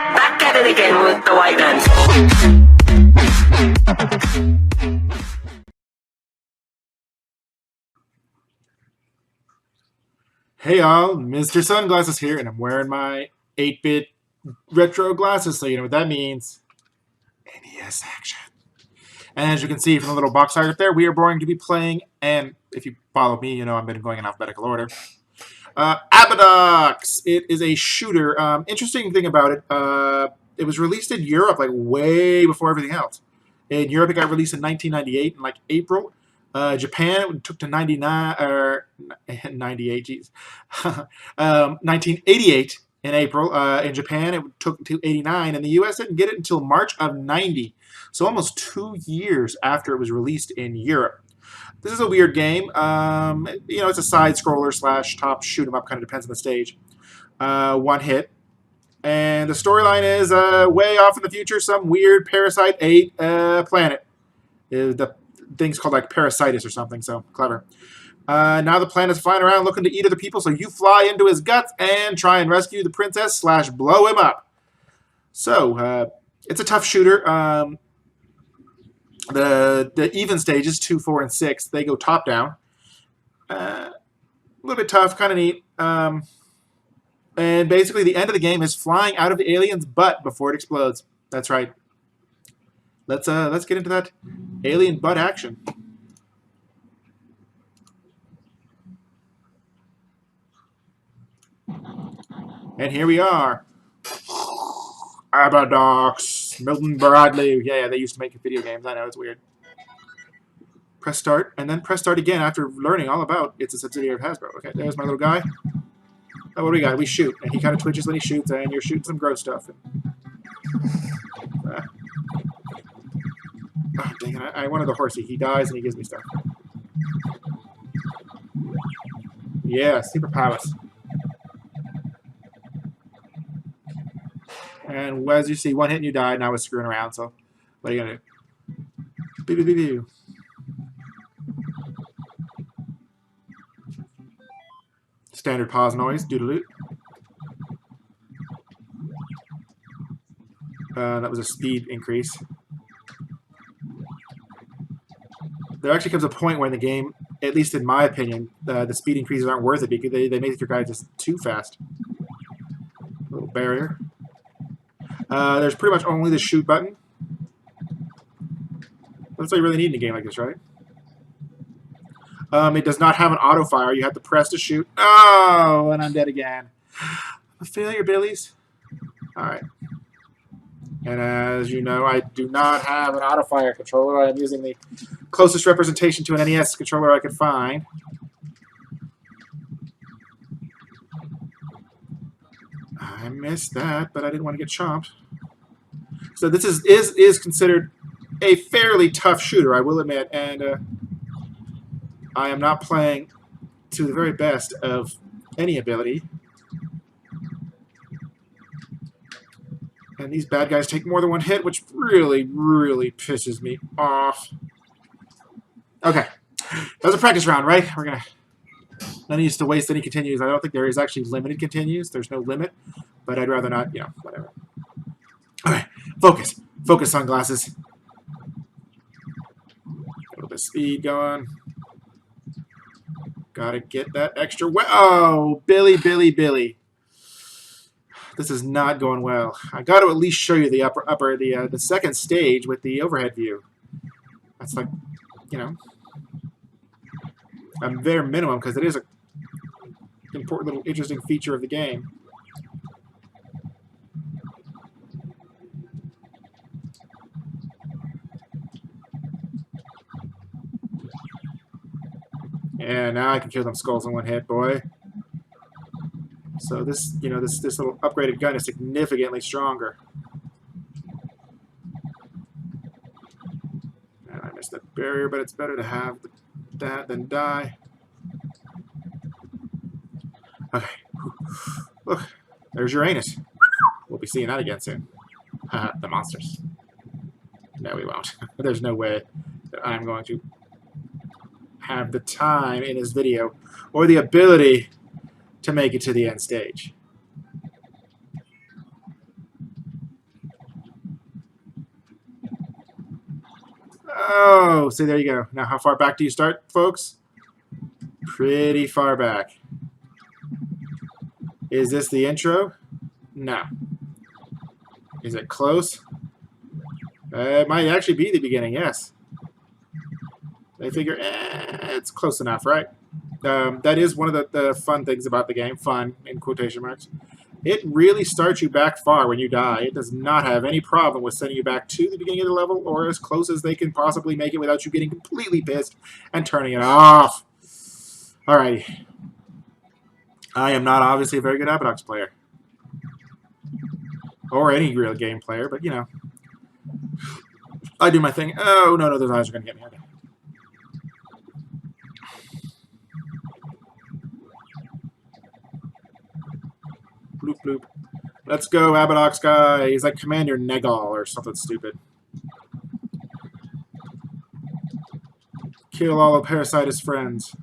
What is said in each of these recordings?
Back at it again with the white guns. Hey y'all, Mr. Sunglasses here, and I'm wearing my 8-bit retro glasses, so you know what that means. NES action. And as you can see from the little box art up there, we are going to be playing, and if you follow me, you know I've been going in alphabetical order. Abadox! It is a shooter. Interesting thing about it, it was released in Europe like way before everything else. In Europe, it got released in 1998 in like April. Japan, it took to 99 or 98, geez, 1988 in April. In Japan, it took to 89. In the U.S., didn't get it until March of 90, so almost 2 years after it was released in Europe. This is a weird game. You know, it's a side scroller slash top shoot 'em up, kind of depends on the stage. One hit. And the storyline is way off in the future, some weird parasite ate a planet. The thing's called like parasitis or something, so clever. Now the planet's flying around looking to eat other people, so you fly into his guts and try and rescue the princess slash blow him up. So, it's a tough shooter. The even stages, 2, 4, and 6, they go top down. A little bit tough, kind of neat. And basically the end of the game is flying out of the alien's butt before it explodes. That's right. Let's get into that alien butt action. And here we are. Abadox, Milton Bradley. Yeah, they used to make video games. I know, it's weird. Press start, and then press start again after learning all about it's a subsidiary of Hasbro. Okay, there's my little guy. Oh, what do we got? We shoot, and he kind of twitches when he shoots, and you're shooting some gross stuff. Oh, dang it, I wanted the horsey. He dies, and he gives me stuff. Yeah, superpowers. And as you see, one hit and you died, and I was screwing around, so what are you going to do? Beep, beep, beep, beep. Standard pause noise, doodle-doo. That was a speed increase. There actually comes a point where in the game, at least in my opinion, the speed increases aren't worth it because they make your guy just too fast. Little barrier. There's pretty much only the shoot button. That's all you really need in a game like this, right? It does not have an auto fire. You have to press to shoot. Oh, and I'm dead again. A failure, Billies. All right. And as you know, I do not have an auto fire controller. I'm using the closest representation to an NES controller I could find. I missed that, but I didn't want to get chomped. So this is considered a fairly tough shooter, I will admit, and I am not playing to the very best of any ability. And these bad guys take more than one hit, which really, really pisses me off. Okay. That was a practice round, right? We're going to... No need to waste any continues. I don't think there is actually limited continues. There's no limit. But I'd rather not, you know, whatever. Okay. Focus. Focus, sunglasses. A little bit of speed going. Gotta get that extra... Oh! Billy, Billy, Billy. This is not going well. I got to at least show you the the second stage with the overhead view. That's like, you know, a bare minimum because it is a important little interesting feature of the game. Yeah, now I can kill them skulls in one hit, boy. So this, you know, this little upgraded gun is significantly stronger. And I missed that barrier, but it's better to have that than die. Okay. Look, there's Uranus. We'll be seeing that again soon. The monsters. No, we won't. There's no way that I'm going to have the time in this video or the ability to make it to the end stage. Oh, see, there you go. Now, how far back do you start, folks? Pretty far back. Is this the intro? No. Is it close? It might actually be the beginning, yes. They figure, it's close enough, right? That is one of the fun things about the game. Fun, in quotation marks. It really starts you back far when you die. It does not have any problem with sending you back to the beginning of the level or as close as they can possibly make it without you getting completely pissed and turning it off. Alrighty. I am not obviously a very good Abadox player. Or any real game player, but you know. I do my thing. Oh, no, those eyes are going to get me. Okay. Bloop, bloop. Let's go, Abadox guy. He's like Commander Negal or something stupid. Kill all of Parasite's friends.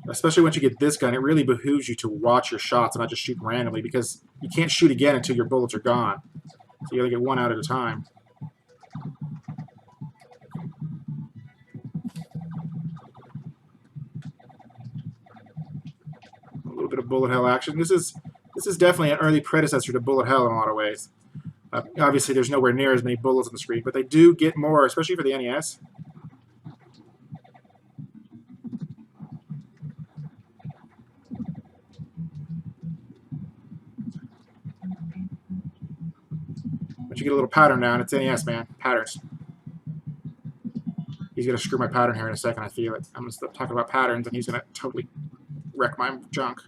Especially once you get this gun, it really behooves you to watch your shots and not just shoot randomly because you can't shoot again until your bullets are gone. So you gotta get one out at a time. A little bit of bullet hell action. This is definitely an early predecessor to bullet hell in a lot of ways. Obviously, there's nowhere near as many bullets on the screen, but they do get more, especially for the NES. Once you get a little pattern down, it's NES, man. Patterns. He's going to screw my pattern here in a second, I feel it. I'm going to start talking about patterns, and he's going to totally wreck my junk.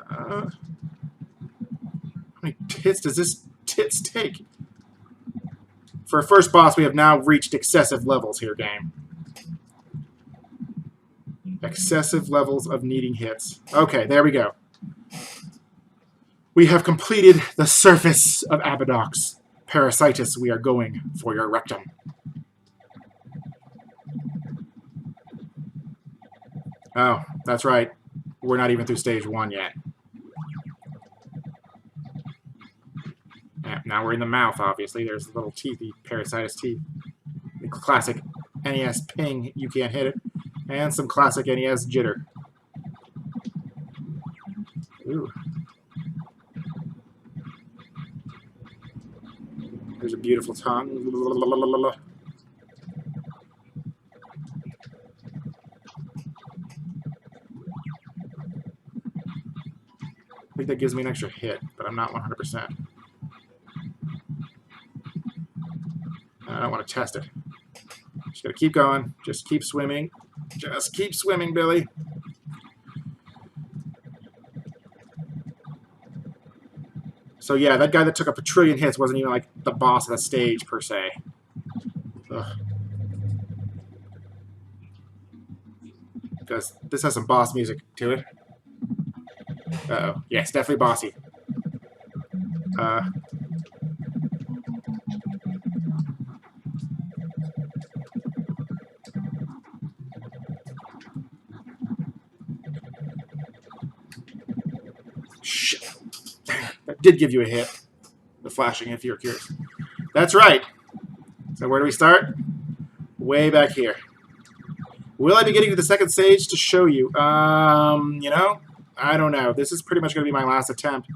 How many hits does this tits take? For a first boss, we have now reached excessive levels here, game. Excessive levels of needing hits. Okay, there we go. We have completed the surface of Abadox. Parasitus, we are going for your rectum. Oh, that's right. We're not even through stage 1 yet. Yeah, now we're in the mouth, obviously. There's the little teethy Parasitus teeth. The classic NES ping, you can't hit it. And some classic NES jitter. Ooh. There's a beautiful tongue. I think that gives me an extra hit, but I'm not 100%. I don't want to test it. Just gotta keep going. Just keep swimming. Just keep swimming, Billy. So yeah, that guy that took up a trillion hits wasn't even like the boss of the stage, per se. Ugh. Because this has some boss music to it. Uh-oh. Yes, definitely bossy. Shit. That did give you a hit. The flashing, if you're curious. That's right. So where do we start? Way back here. Will I be getting to the second stage to show you? You know, I don't know. This is pretty much going to be my last attempt,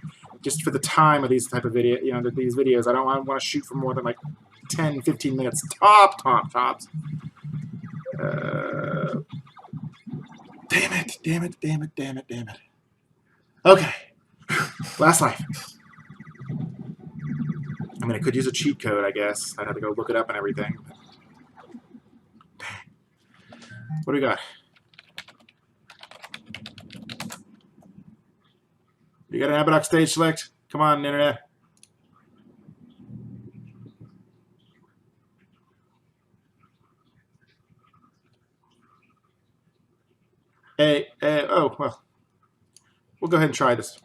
just for the time of these type of video. You know, these videos. I don't want to shoot for more than like 10, 15 minutes tops. Damn it. Okay. Last life. I mean, I could use a cheat code, I guess. I'd have to go look it up and everything. What do we got? You got an Abadox stage select? Come on, internet. Hey, oh, well. We'll go ahead and try this.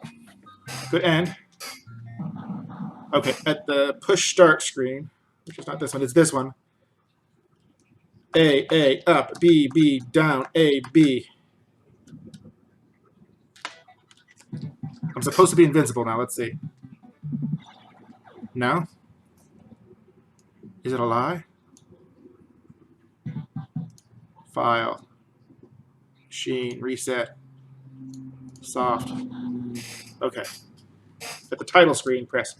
Good end. Okay, at the push start screen, which is not this one, it's this one. A, up, B, down, A, B. I'm supposed to be invincible now. Let's see. No? Is it a lie? File. Machine. Reset. Soft. Okay. At the title screen, press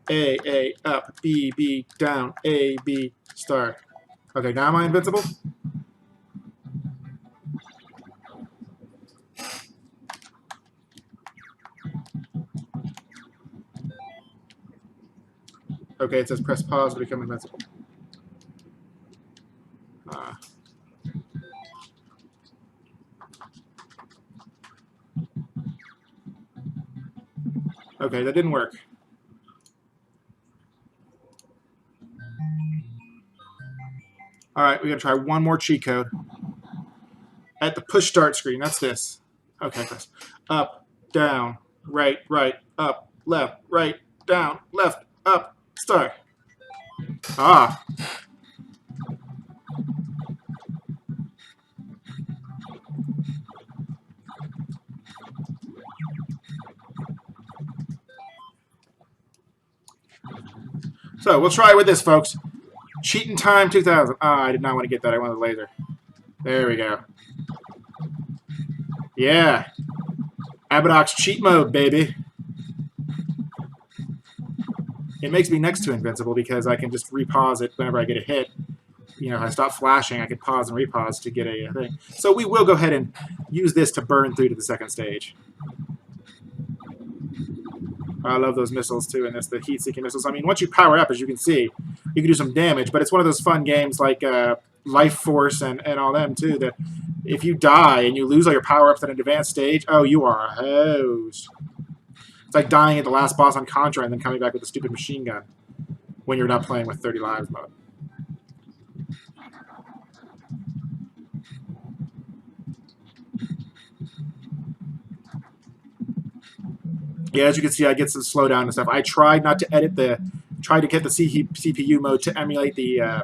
A, up, B, down, A, B, start. Okay, now am I invincible? Okay, it says press pause to become invincible. Okay, that didn't work. All right, we gotta try one more cheat code. At the push start screen, that's this. Okay, press up, down, right, up, left, right, down, left, up, start. Ah. So we'll try with this, folks. Cheating time 2000. Ah, I did not want to get that. I wanted the laser. There we go. Yeah. Abadox cheat mode, baby. It makes me next to invincible because I can just repause it whenever I get a hit. You know, if I stop flashing, I can pause and repause to get a thing. So we will go ahead and use this to burn through to the second stage. I love those missiles, too, in this, the heat-seeking missiles. I mean, once you power up, as you can see, you can do some damage, but it's one of those fun games like Life Force and all them, too, that if you die and you lose all your power-ups at an advanced stage, oh, you are a hose. It's like dying at the last boss on Contra and then coming back with a stupid machine gun when you're not playing with 30 lives mode. Yeah, as you can see, I get some slowdown and stuff. I tried not to edit tried to get the CPU mode to emulate the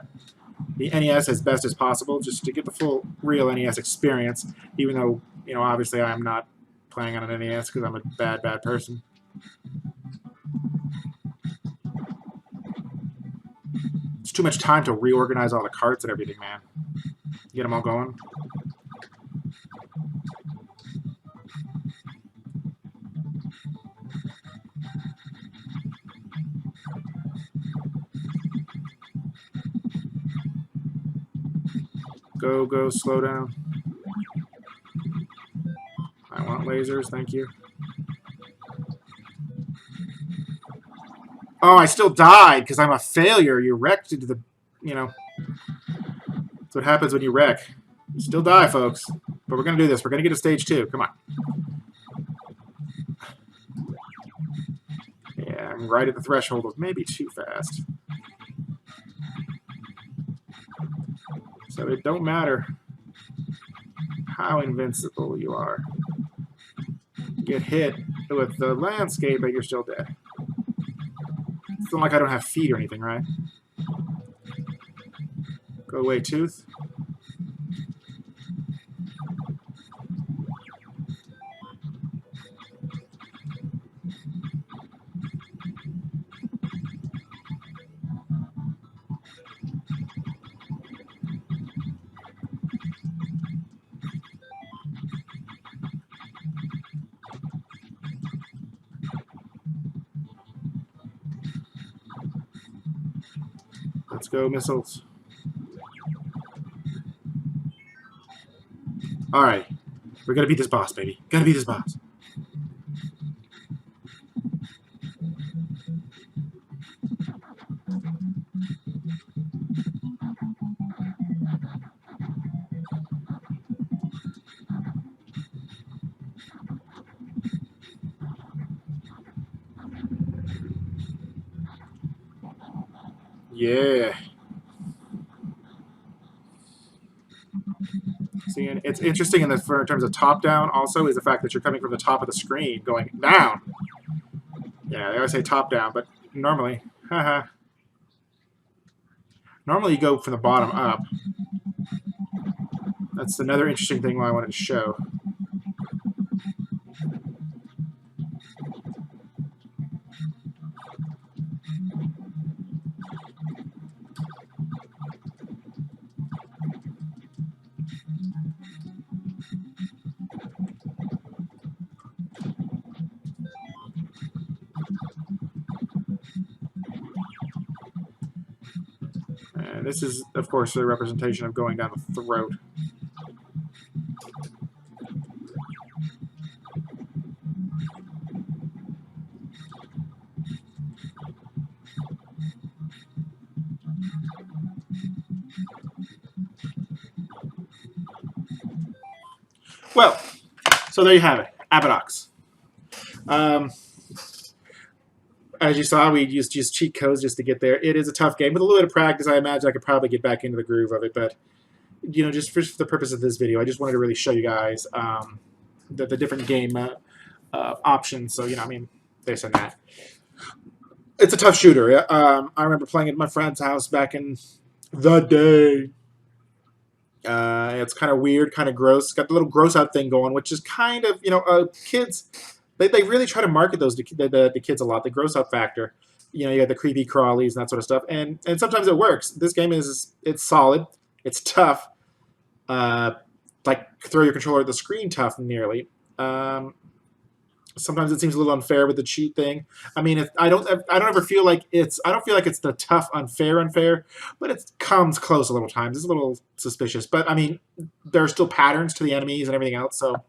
NES as best as possible, just to get the full real NES experience. Even though, you know, obviously I'm not playing on an NES because I'm a bad person. It's too much time to reorganize all the carts and everything, man. Get them all going. Go, slow down. I want lasers, thank you. Oh, I still died because I'm a failure. You wrecked into the, you know. That's what happens when you wreck. You still die, folks. But we're going to do this. We're going to get to stage 2. Come on. Yeah, I'm right at the threshold of maybe too fast. So it don't matter how invincible you are. You get hit with the landscape, but you're still dead. It's not like I don't have feet or anything, right? Go away, tooth. Let's go, missiles. Alright. We're gonna beat this boss, baby. Gonna beat this boss. Yeah. See, and it's interesting in terms of top-down also is the fact that you're coming from the top of the screen going down. Yeah, they always say top-down, but normally, haha. Normally you go from the bottom up. That's another interesting thing I wanted to show. And this is, of course, a representation of going down the throat. Well, so there you have it, Abadox. As you saw, we used cheat codes just to get there. It is a tough game. With a little bit of practice, I imagine I could probably get back into the groove of it. But, just for the purpose of this video, I just wanted to really show you guys the different game options. So, this and that. It's a tough shooter. I remember playing it at my friend's house back in the day. It's kind of weird, kind of gross. It's got the little gross out thing going, which is kind of, kids, they really try to market those to the kids a lot, the gross out factor. You got the creepy crawlies and that sort of stuff. And sometimes it works. This game it's solid. It's tough. Like throw your controller at the screen tough nearly. Sometimes it seems a little unfair with the cheat thing. I don't ever feel like I don't feel like it's the tough unfair, but it comes close a little times. It's a little suspicious, but there are still patterns to the enemies and everything else. So,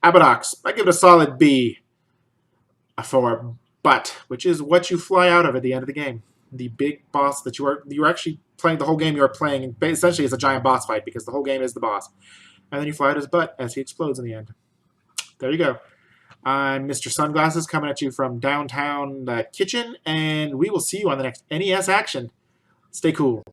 Abadox, I give it a solid B for butt, which is what you fly out of at the end of the game. The big boss that you're actually playing the whole game. You are playing essentially it's a giant boss fight because the whole game is the boss, and then you fly out his butt as he explodes in the end. There you go. I'm Mr. Sunglasses coming at you from downtown the kitchen, and we will see you on the next NES action. Stay cool.